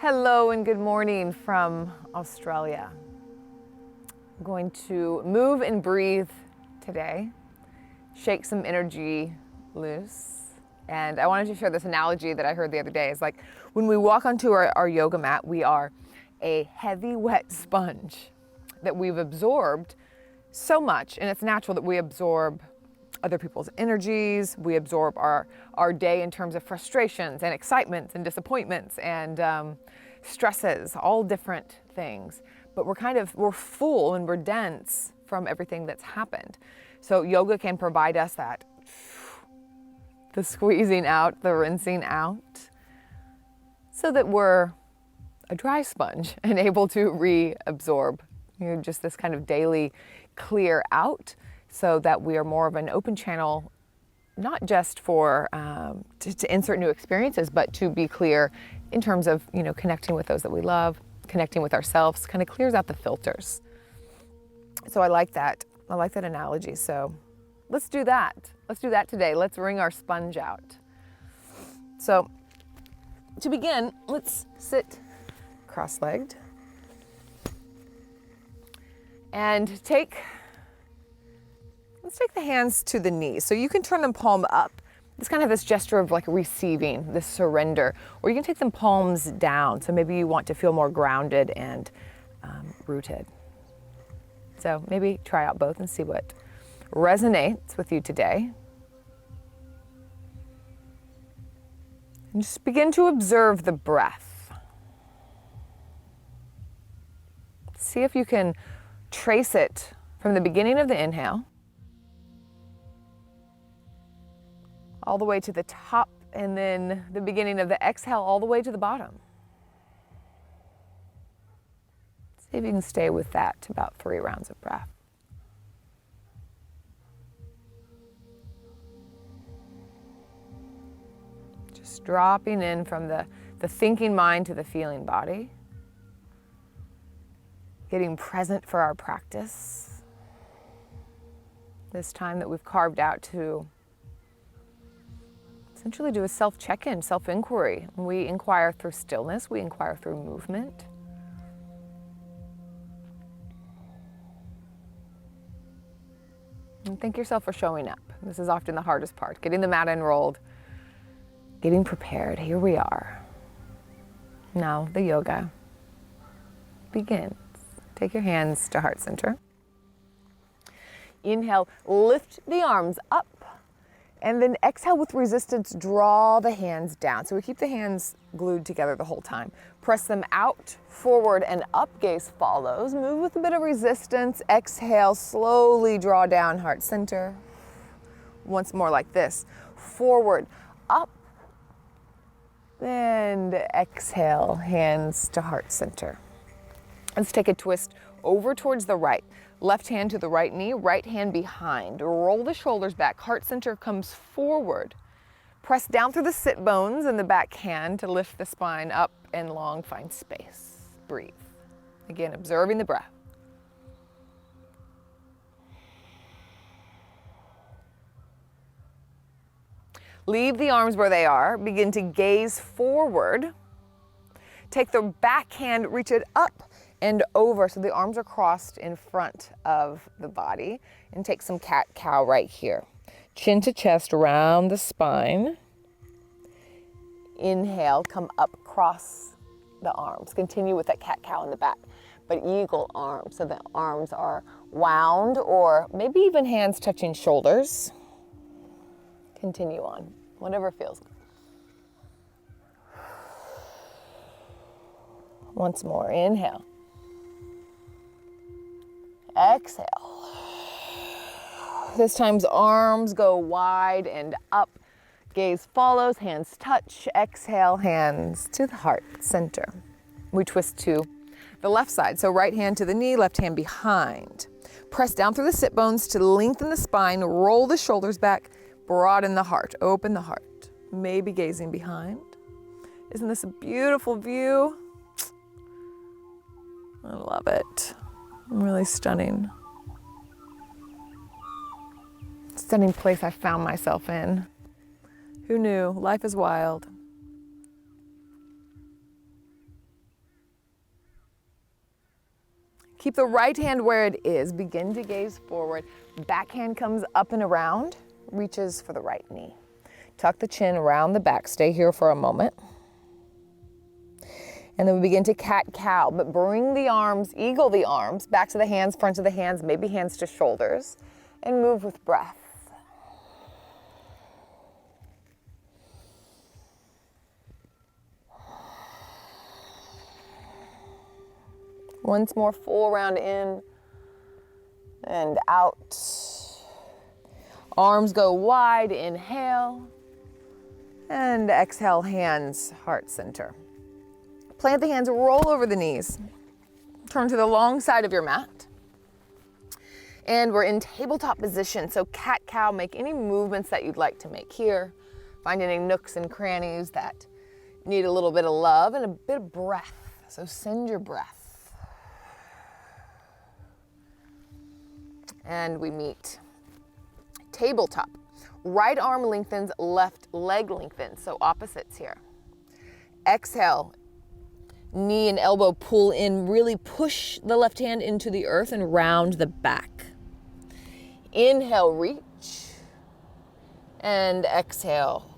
Hello and good morning from Australia. I'm going to move and breathe today, shake some energy loose. And I wanted to share this analogy that I heard the other day. It's like when we walk onto our yoga mat, we are a heavy, wet sponge that we've absorbed so much, and it's natural that we absorb other people's energies, we absorb our day in terms of frustrations and excitements and disappointments and stresses, all different things. But we're full and we're dense from everything that's happened. So yoga can provide us that, the squeezing out, the rinsing out, so that we're a dry sponge and able to reabsorb, just this kind of daily clear out, so that we are more of an open channel, not just for to insert new experiences, but to be clear in terms of connecting with those that we love, connecting with ourselves. Kind of clears out the filters. So I like that. I like that analogy. So let's do that. Let's do that today. Let's wring our sponge out. So to begin, let's sit cross-legged and let's take the hands to the knees. So you can turn them palm up. It's kind of this gesture of like receiving, this surrender. Or you can take them palms down. So maybe you want to feel more grounded and rooted. So maybe try out both and see what resonates with you today. And just begin to observe the breath. See if you can trace it from the beginning of the inhale all the way to the top, and then the beginning of the exhale all the way to the bottom. See if you can stay with that about 3 rounds of breath. Just dropping in from the thinking mind to the feeling body. Getting present for our practice. This time that we've carved out to essentially do a self-check-in, self-inquiry. We inquire through stillness, we inquire through movement. And thank yourself for showing up. This is often the hardest part, getting the mat enrolled, getting prepared. Here we are. Now the yoga begins. Take your hands to heart center. Inhale, lift the arms up. And then exhale with resistance, draw the hands down. So we keep the hands glued together the whole time. Press them out, forward and up, gaze follows. Move with a bit of resistance. Exhale, slowly draw down, heart center. Once more like this. Forward, up, and exhale, hands to heart center. Let's take a twist over towards the right. Left hand to the right knee, right hand behind. Roll the shoulders back. Heart center comes forward. Press down through the sit bones and the back hand to lift the spine up and long. Find space. Breathe. Again, observing the breath. Leave the arms where they are. Begin to gaze forward. Take the back hand, reach it up and over, so the arms are crossed in front of the body, and take some cat-cow right here. Chin to chest, around the spine. Inhale, come up, cross the arms. Continue with that cat-cow in the back, but eagle arms, so the arms are wound, or maybe even hands touching shoulders. Continue on, whatever feels good. Once more, inhale. Exhale. This time's arms go wide and up. Gaze follows, hands touch. Exhale, hands to the heart center. We twist to the left side. So right hand to the knee, left hand behind. Press down through the sit bones to lengthen the spine. Roll the shoulders back. Broaden the heart. Open the heart. Maybe gazing behind. Isn't this a beautiful view? I love it. Really stunning. Stunning place I found myself in. Who knew? Life is wild. Keep the right hand where it is. Begin to gaze forward. Back hand comes up and around, reaches for the right knee. Tuck the chin around the back. Stay here for a moment. And then we begin to cat-cow, but bring the arms, eagle the arms, backs of the hands, fronts of the hands, maybe hands to shoulders, and move with breath. Once more, full round in and out. Arms go wide, inhale, and exhale, hands, heart center. Plant the hands, roll over the knees. Turn to the long side of your mat. And we're in tabletop position, so cat-cow, make any movements that you'd like to make here. Find any nooks and crannies that need a little bit of love and a bit of breath. So send your breath. And we meet tabletop. Right arm lengthens, left leg lengthens, so opposites here. Exhale, knee and elbow pull in, really push the left hand into the earth and round the back. Inhale, reach, and exhale,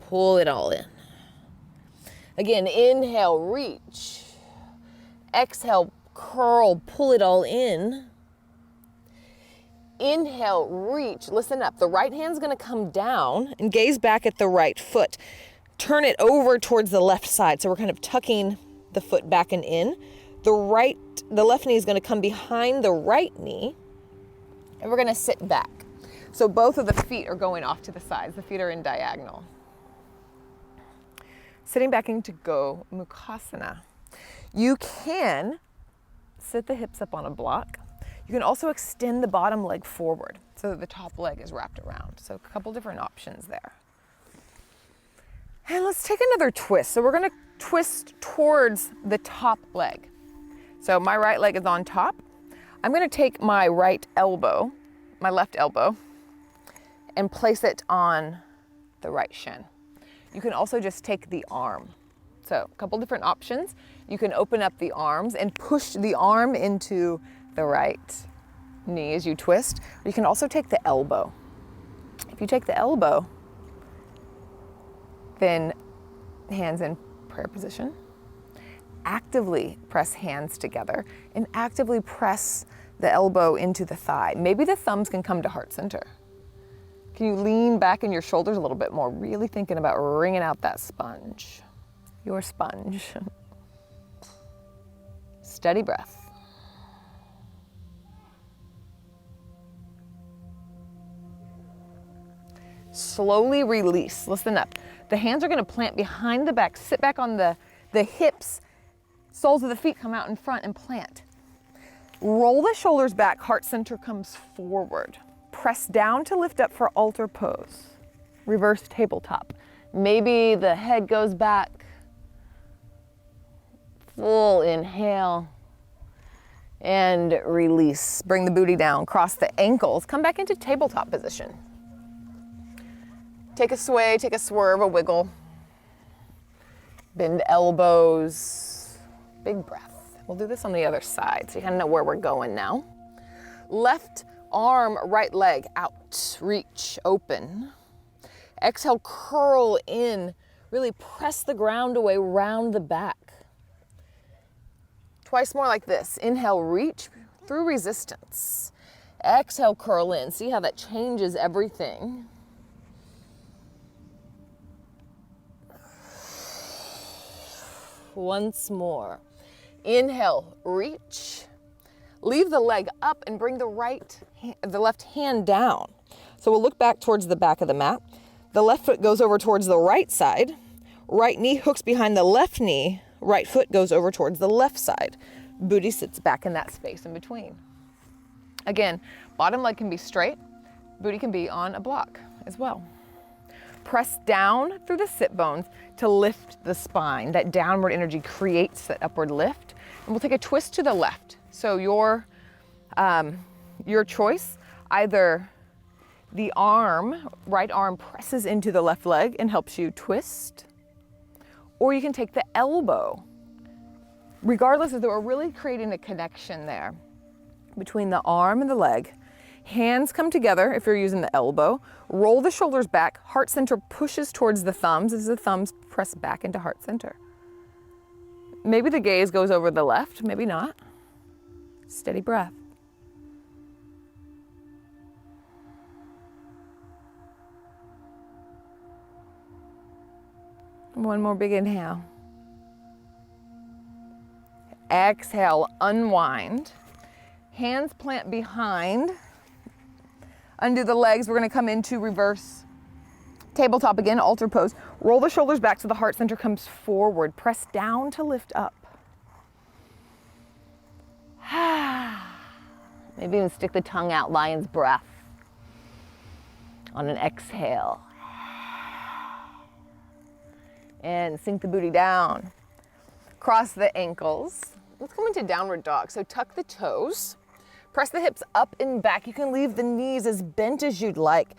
pull it all in. Again, inhale, reach, exhale, curl, pull it all in. Inhale, reach, listen up. The right hand's gonna come down and gaze back at the right foot. Turn it over towards the left side. So we're kind of tucking the foot back and in. The left knee is gonna come behind the right knee, and we're gonna sit back. So both of the feet are going off to the sides. The feet are in diagonal. Sitting back into Go Mukhasana. You can sit the hips up on a block. You can also extend the bottom leg forward so that the top leg is wrapped around. So a couple different options there. And let's take another twist. So we're gonna twist towards the top leg. So my right leg is on top. I'm gonna take my right elbow, my left elbow, and place it on the right shin. You can also just take the arm. So a couple different options. You can open up the arms and push the arm into the right knee as you twist. Or you can also take the elbow. If you take the elbow, then hands in prayer position. Actively press hands together and actively press the elbow into the thigh. Maybe the thumbs can come to heart center. Can you lean back in your shoulders a little bit more? Really thinking about wringing out that sponge. Your sponge. Steady breath. Slowly release. Listen up. The hands are going to plant behind the back. Sit back on the hips. Soles of the feet come out in front and plant. Roll the shoulders back. Heart center comes forward. Press down to lift up for altar pose. Reverse tabletop. Maybe the head goes back. Full inhale. And release. Bring the booty down. Cross the ankles. Come back into tabletop position. Take a sway, take a swerve, a wiggle. Bend elbows. Big breath. We'll do this on the other side so you kind of know where we're going now. Left arm, right leg out. Reach, open. Exhale, curl in. Really press the ground away, round the back. Twice more like this. Inhale, reach through resistance. Exhale, curl in. See how that changes everything. Once more. Inhale, reach. Leave the leg up and bring the left hand down. So we'll look back towards the back of the mat. The left foot goes over towards the right side. Right knee hooks behind the left knee. Right foot goes over towards the left side. Booty sits back in that space in between. Again, bottom leg can be straight. Booty can be on a block as well. Press down through the sit bones to lift the spine. That downward energy creates that upward lift. And we'll take a twist to the left. So your choice, either the right arm presses into the left leg and helps you twist, or you can take the elbow Regardless of that, we're really creating a connection there between the arm and the leg. Hands come together if you're using the elbow. Roll the shoulders back. Heart center pushes towards the thumbs as the thumbs press back into heart center. Maybe the gaze goes over the left, maybe not. Steady breath. One more big inhale. Exhale, unwind. Hands plant behind. Undo the legs. We're going to come into reverse tabletop again, altar pose. Roll the shoulders back so the heart center comes forward. Press down to lift up. Maybe even stick the tongue out, lion's breath on an exhale. And sink the booty down. Cross the ankles. Let's come into downward dog. So tuck the toes. Press the hips up and back. You can leave the knees as bent as you'd like.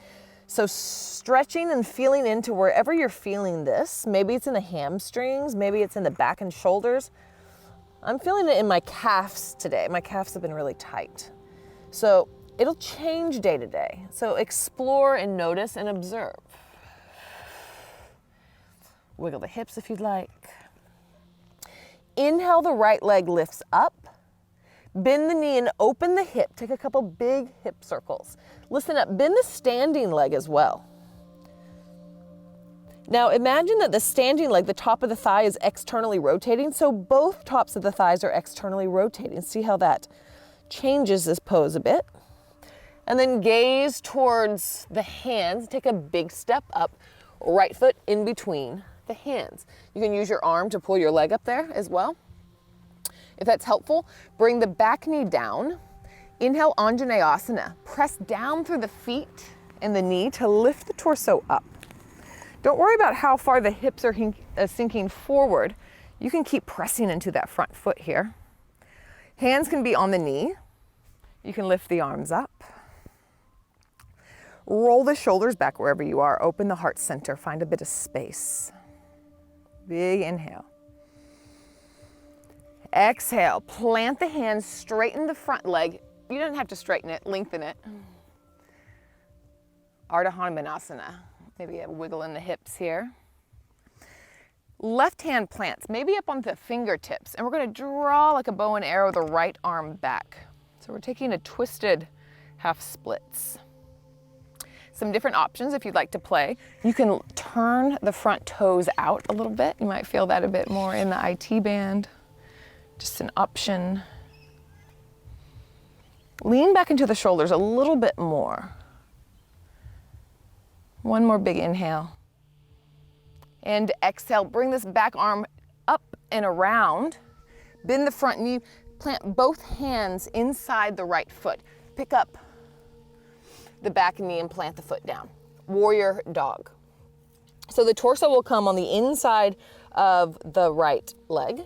So stretching and feeling into wherever you're feeling this. Maybe it's in the hamstrings, maybe it's in the back and shoulders. I'm feeling it in my calves today. My calves have been really tight. So it'll change day to day. So explore and notice and observe. Wiggle the hips if you'd like. Inhale, the right leg lifts up. Bend the knee and open the hip. Take a couple big hip circles. Listen up, bend the standing leg as well. Now imagine that the standing leg, the top of the thigh is externally rotating, so both tops of the thighs are externally rotating. See how that changes this pose a bit. And then gaze towards the hands. Take a big step up, right foot in between the hands. You can use your arm to pull your leg up there as well. If that's helpful, bring the back knee down. Inhale, Anjaneyasana. Press down through the feet and the knee to lift the torso up. Don't worry about how far the hips are sinking forward. You can keep pressing into that front foot here. Hands can be on the knee. You can lift the arms up. Roll the shoulders back wherever you are. Open the heart center. Find a bit of space. Big inhale. Exhale, plant the hands, straighten the front leg. You don't have to straighten it, lengthen it. Ardha Hanumanasana. Maybe a wiggle in the hips here. Left hand plants, maybe up on the fingertips. And we're going to draw like a bow and arrow the right arm back. So we're taking a twisted half splits. Some different options if you'd like to play. You can turn the front toes out a little bit. You might feel that a bit more in the IT band. Just an option. Lean back into the shoulders a little bit more. One more big inhale. And exhale, bring this back arm up and around. Bend the front knee, plant both hands inside the right foot. Pick up the back knee and plant the foot down. Warrior dog. So the torso will come on the inside of the right leg.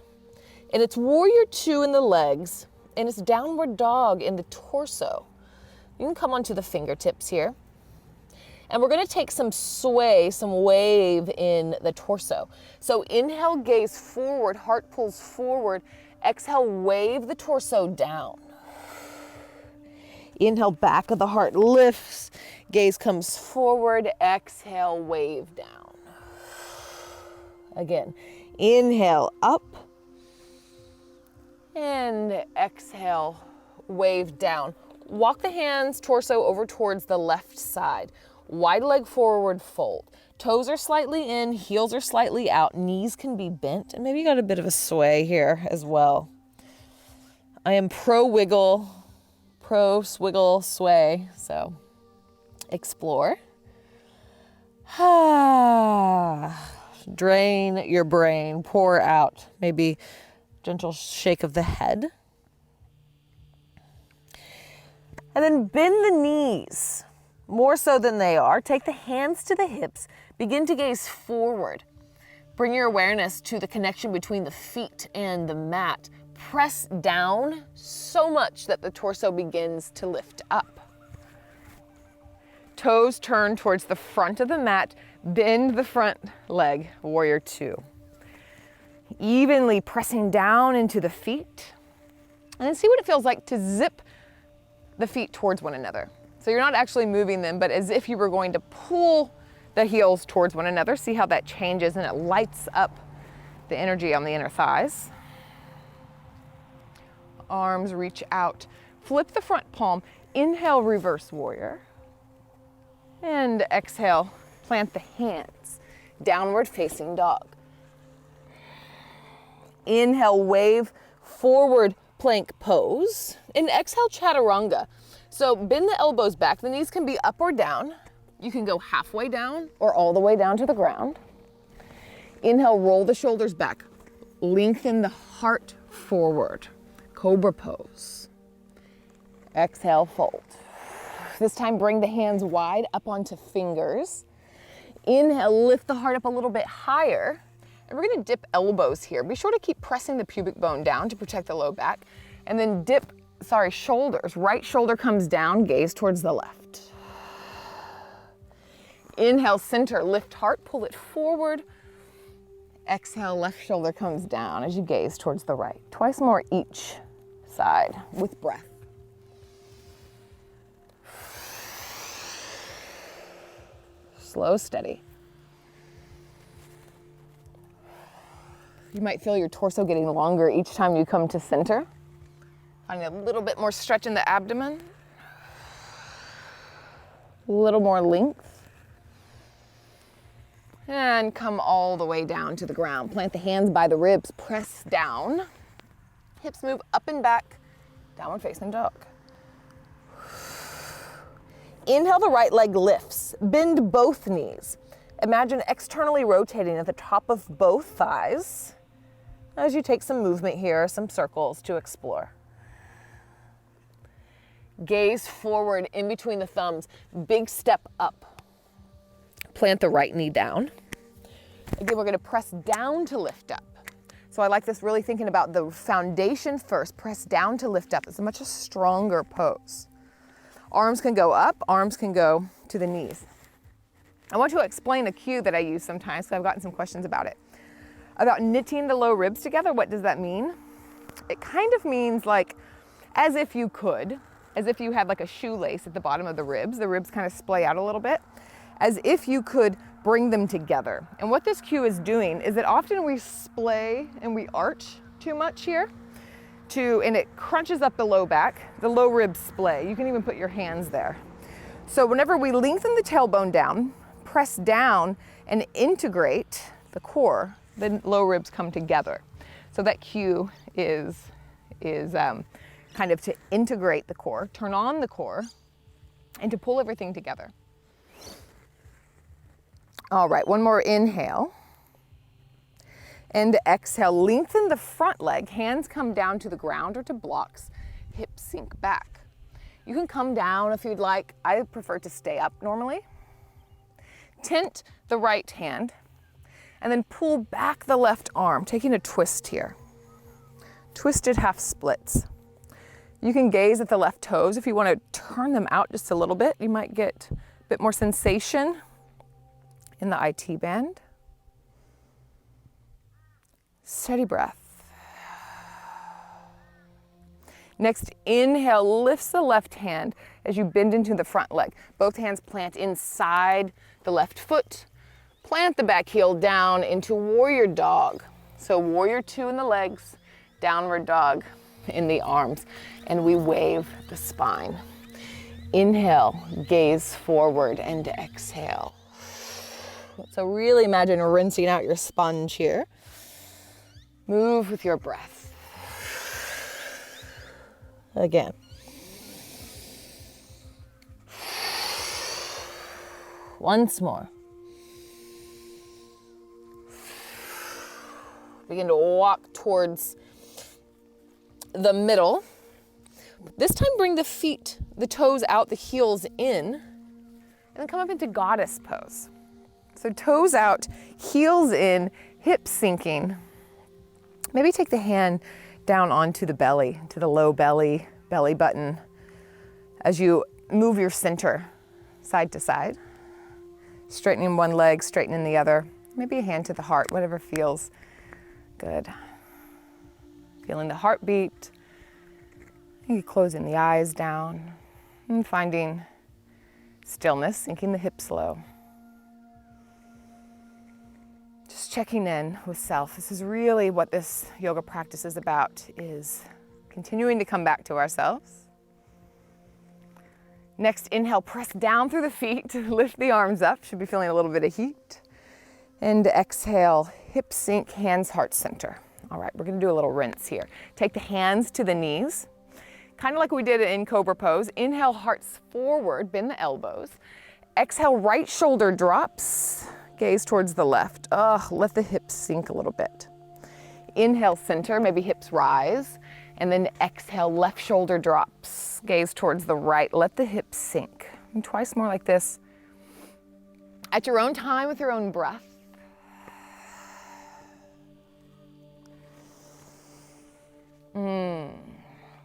And it's warrior two in the legs, and it's downward dog in the torso. You can come onto the fingertips here. And we're gonna take some sway, some wave in the torso. So inhale, gaze forward, heart pulls forward. Exhale, wave the torso down. Inhale, back of the heart lifts. Gaze comes forward. Exhale, wave down. Again, inhale, up. And exhale, wave down. Walk the hands, torso over towards the left side. Wide leg forward, fold. Toes are slightly in, heels are slightly out. Knees can be bent, and maybe you got a bit of a sway here as well. I am pro wiggle, pro swiggle, sway, so explore. Drain your brain, pour out. Maybe gentle shake of the head. And then bend the knees more so than they are. Take the hands to the hips. Begin to gaze forward. Bring your awareness to the connection between the feet and the mat. Press down so much that the torso begins to lift up. Toes turn towards the front of the mat. Bend the front leg, warrior two. evenly pressing down into the feet. And then see what it feels like to zip the feet towards one another. So you're not actually moving them, but as if you were going to pull the heels towards one another. See how that changes and it lights up the energy on the inner thighs. Arms reach out. Flip the front palm. Inhale, reverse warrior. And exhale, plant the hands. Downward facing dog. Inhale, wave, forward plank pose. And exhale, chaturanga. So bend the elbows back. The knees can be up or down. You can go halfway down or all the way down to the ground. Inhale, roll the shoulders back. Lengthen the heart forward. Cobra pose. Exhale, fold. This time, bring the hands wide up onto fingers. Inhale, lift the heart up a little bit higher. And we're gonna dip elbows here. Be sure to keep pressing the pubic bone down to protect the low back. And then dip, shoulders. Right shoulder comes down, gaze towards the left. Inhale, center, lift heart, pull it forward. Exhale, left shoulder comes down as you gaze towards the right. Twice more each side with breath. Slow, steady. You might feel your torso getting longer each time you come to center. Finding a little bit more stretch in the abdomen. A little more length. And come all the way down to the ground. Plant the hands by the ribs, press down. Hips move up and back, downward facing dog. Inhale, the right leg lifts. Bend both knees. Imagine externally rotating at the top of both thighs as you take some movement here, some circles to explore. Gaze forward in between the thumbs, big step up. Plant the right knee down. Again, we're gonna press down to lift up. So I like this really thinking about the foundation first, press down to lift up. It's a much stronger pose. Arms can go up, arms can go to the knees. I want to explain a cue that I use sometimes, because I've gotten some questions about it. About knitting the low ribs together, what does that mean? It kind of means like, as if you could, as if you had like a shoelace at the bottom of the ribs kind of splay out a little bit, as if you could bring them together. And what this cue is doing is that often we splay and we arch too much here, and it crunches up the low back, the low ribs splay. You can even put your hands there. So whenever we lengthen the tailbone down, press down and integrate the core, the low ribs come together. So that cue is kind of to integrate the core, turn on the core, and to pull everything together. All right, one more inhale. And exhale, lengthen the front leg, hands come down to the ground or to blocks, hips sink back. You can come down if you'd like. I prefer to stay up normally. Tent the right hand, and then pull back the left arm, taking a twist here. Twisted half splits. You can gaze at the left toes. If you want to turn them out just a little bit, you might get a bit more sensation in the IT band. Steady breath. Next, inhale, lifts the left hand as you bend into the front leg. Both hands plant inside the left foot. Plant the back heel down into warrior dog. So warrior two in the legs, downward dog in the arms. And we wave the spine. Inhale, gaze forward, and exhale. So really imagine rinsing out your sponge here. Move with your breath. Again. Once more. Begin to walk towards the middle. This time bring the feet, the toes out, the heels in, and then come up into goddess pose. So toes out, heels in, hips sinking. Maybe take the hand down onto the belly, to the low belly, belly button, as you move your center side to side. Straightening one leg, straightening the other. Maybe a hand to the heart, whatever feels Good. Feeling the heartbeat. You closing the eyes down and finding stillness, sinking the hips low. Just checking in with self. This is really what this yoga practice is about, is continuing to come back to ourselves. Next, inhale, press down through the feet, lift the arms up, should be feeling a little bit of heat. And exhale, hips sink, hands heart center. All right, we're gonna do a little rinse here. Take the hands to the knees, kind of like we did in Cobra pose. Inhale, hearts forward, bend the elbows. Exhale, right shoulder drops, gaze towards the left. Let the hips sink a little bit. Inhale, center, maybe hips rise. And then exhale, left shoulder drops, gaze towards the right. Let the hips sink. And twice more like this. At your own time with your own breath.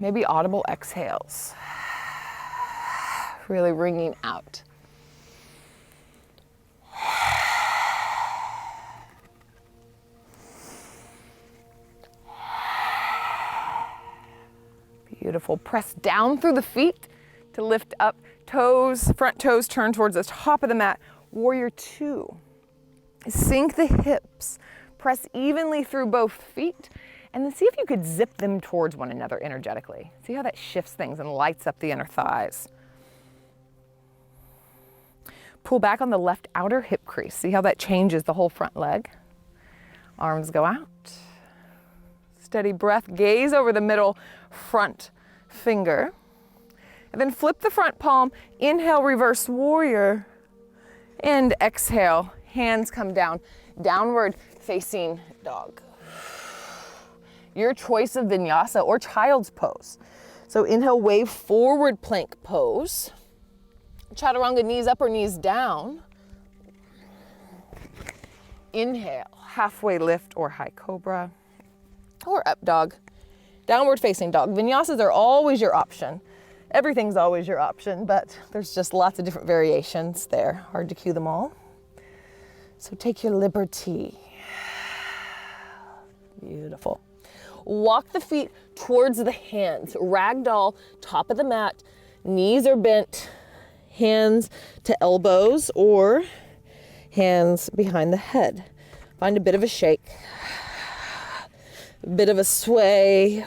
Maybe audible exhales. Really ringing out. Beautiful. Press down through the feet to lift up. Toes, front toes turn towards the top of the mat. Warrior two. Sink the hips. Press evenly through both feet. And then see if you could zip them towards one another energetically. See how that shifts things and lights up the inner thighs. Pull back on the left outer hip crease. See how that changes the whole front leg. Arms go out. Steady breath. Gaze over the middle front finger. And then flip the front palm. Inhale, reverse warrior. And exhale, hands come down. Downward facing dog. Your choice of vinyasa or child's pose. So inhale, wave forward plank pose. Chaturanga, knees up or knees down. Inhale, halfway lift or high cobra. Or up dog. Downward facing dog. Vinyasas are always your option. Everything's always your option, but there's just lots of different variations there. Hard to cue them all. So take your liberty. Beautiful. Walk the feet towards the hands. Ragdoll, top of the mat. Knees are bent. Hands to elbows or hands behind the head. Find a bit of a shake. A bit of a sway.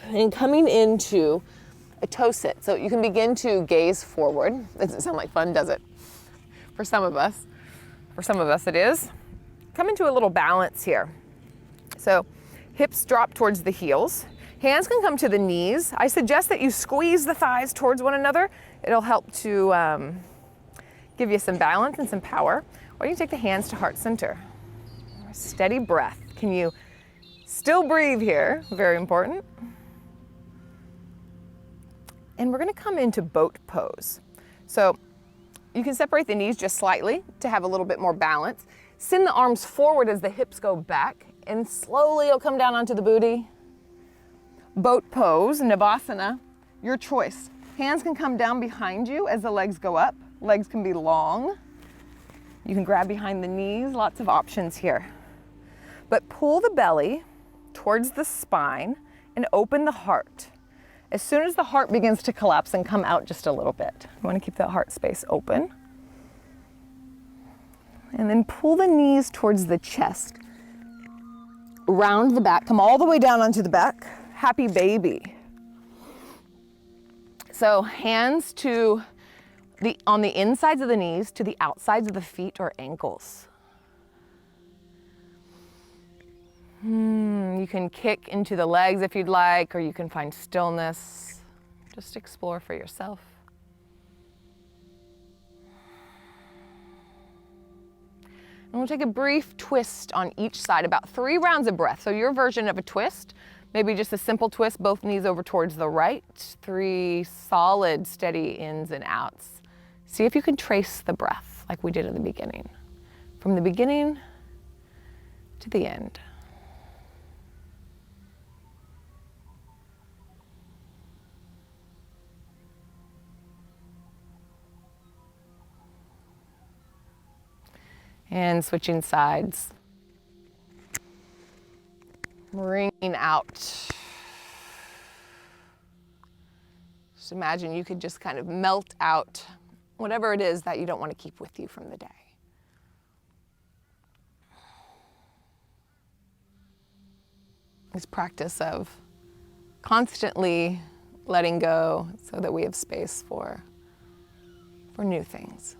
And coming into a toe sit. So you can begin to gaze forward. Doesn't sound like fun, does it? For some of us. For some of us it is. Come into a little balance here. So hips drop towards the heels. Hands can come to the knees. I suggest that you squeeze the thighs towards one another. It'll help to give you some balance and some power. Or you can take the hands to heart center. Steady breath. Can you still breathe here? Very important. And we're gonna come into boat pose. So you can separate the knees just slightly to have a little bit more balance. Send the arms forward as the hips go back, and slowly you'll come down onto the booty. Boat pose, Navasana, your choice. Hands can come down behind you as the legs go up. Legs can be long. You can grab behind the knees, lots of options here. But pull the belly towards the spine and open the heart. As soon as the heart begins to collapse and come out just a little bit, you want to keep that heart space open. And then pull the knees towards the chest. Round the back, come all the way down onto the back. Happy baby. So hands to on the insides of the knees to the outsides of the feet or ankles. You can kick into the legs if you'd like, or you can find stillness. Just explore for yourself. And we'll take a brief twist on each side, about 3 rounds of breath. So your version of a twist, maybe just a simple twist, both knees over towards the right. 3 solid, steady ins and outs. See if you can trace the breath like we did in the beginning. From the beginning to the end. And switching sides. Wringing out. Just imagine you could just kind of melt out whatever it is that you don't want to keep with you from the day. This practice of constantly letting go so that we have space for new things.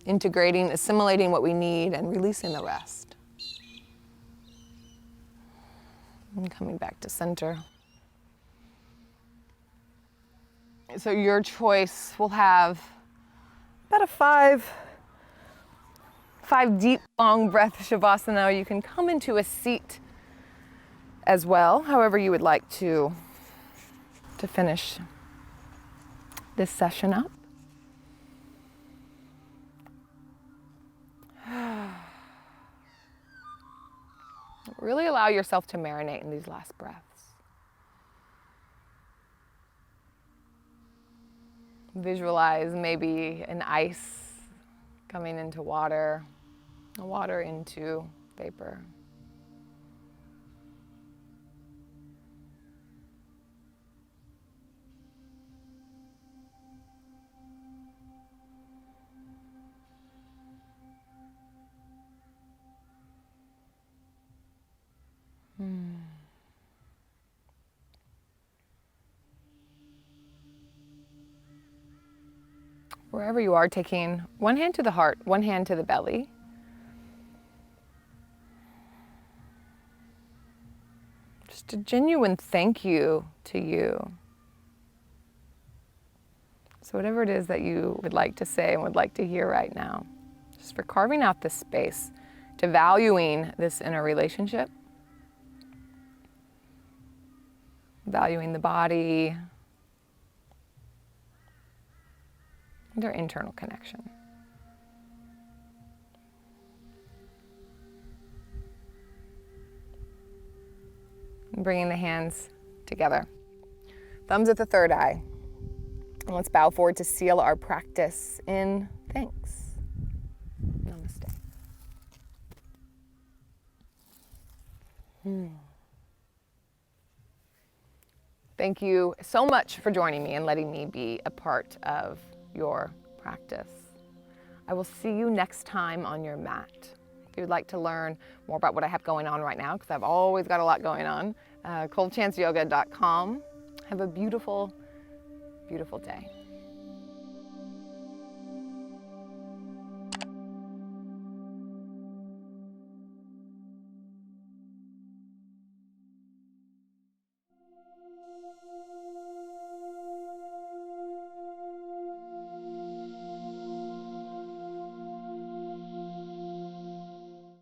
Integrating, assimilating what we need, and releasing the rest. And coming back to center. So your choice will have about a five deep, long breath shavasana. You can come into a seat as well, however you would like to finish this session up. Really allow yourself to marinate in these last breaths. Visualize maybe an ice coming into water, water into vapor. Wherever you are, taking one hand to the heart, one hand to the belly. Just a genuine thank you to you. So whatever it is that you would like to say and would like to hear right now, just for carving out this space, to valuing this inner relationship, valuing the body, and our internal connection. And bringing the hands together. Thumbs at the third eye. And let's bow forward to seal our practice in thanks. Namaste. Thank you so much for joining me and letting me be a part of your practice. I will see you next time on your mat. If you'd like to learn more about what I have going on right now, because I've always got a lot going on, coldchanceyoga.com. Have a beautiful, beautiful day.